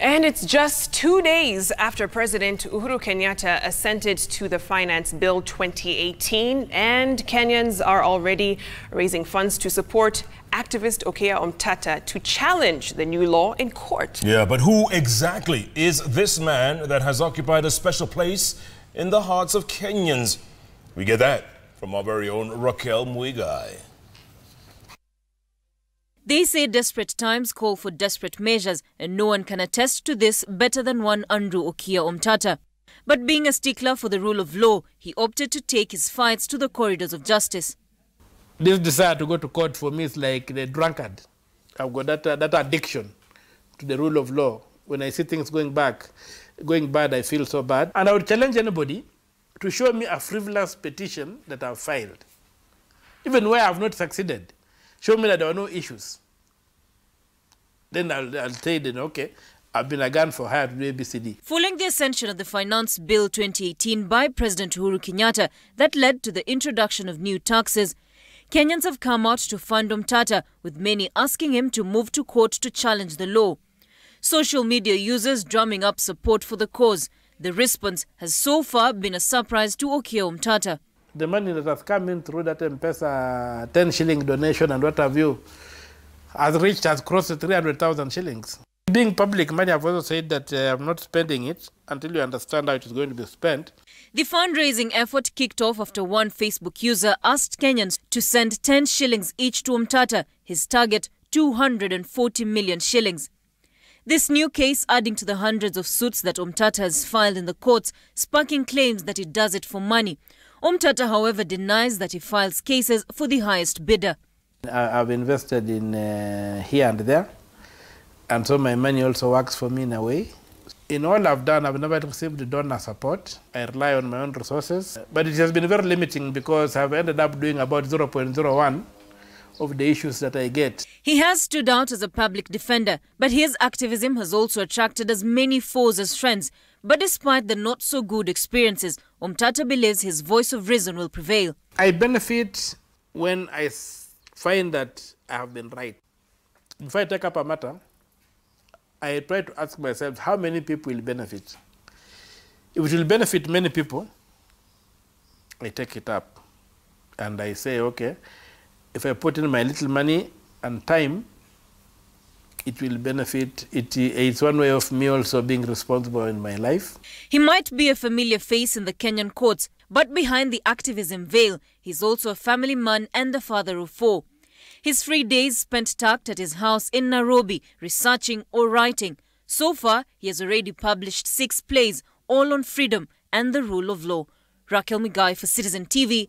And it's just 2 days after President Uhuru Kenyatta assented to the Finance Bill 2018, and Kenyans are already raising funds to support activist Okiya Omtatah to challenge the new law in court. Yeah, but who exactly is this man that has occupied a special place in the hearts of Kenyans? We get that from our very own Raquel Muigai. They say desperate times call for desperate measures, and no one can attest to this better than one Andrew Okiya Omtatah. But being a stickler for the rule of law, he opted to take his fights to the corridors of justice. This desire to go to court for me is like the drunkard. I've got that addiction to the rule of law. When I see things going bad, I feel so bad. And I would challenge anybody to show me a frivolous petition that I've filed. Even where I've not succeeded. Show me that there are no issues. Then I'll say, then, okay, I've been a gun for hire to do ABCD. Following the ascension of the Finance Bill 2018 by President Uhuru Kenyatta that led to the introduction of new taxes, Kenyans have come out to fund Omtatah, with many asking him to move to court to challenge the law. Social media users drumming up support for the cause. The response has so far been a surprise to Okiya Omtatah. The money that has come in through that M-Pesa 10 shilling donation and what have you has crossed 300,000 shillings. Being public money, I've also said that I'm not spending it until you understand how it is going to be spent. The fundraising effort kicked off after one Facebook user asked Kenyans to send 10 shillings each to Omtatah, his target 240 million shillings. This new case adding to the hundreds of suits that Omtatah has filed in the courts, sparking claims that he does it for money. Omtatah, however, denies that he files cases for the highest bidder. I've invested in here and there, and so my money also works for me in a way. In all I've done, I've never received donor support. I rely on my own resources, but it has been very limiting because I've ended up doing about 0.01 of the issues that I get. He has stood out as a public defender, but his activism has also attracted as many foes as friends. But despite the not-so-good experiences, Omtatah believes his voice of reason will prevail. I benefit when I find that I have been right. If I take up a matter, I try to ask myself, how many people will benefit? If it will benefit many people, I take it up. And I say, okay, if I put in my little money and time, it will benefit. It's one way of me also being responsible in my life. He might be a familiar face in the Kenyan courts, but behind the activism veil, he's also a family man and the father of 4. His free days spent tucked at his house in Nairobi, researching or writing. So far, he has already published 6 plays, all on freedom and the rule of law. Raquel Muigai for Citizen TV.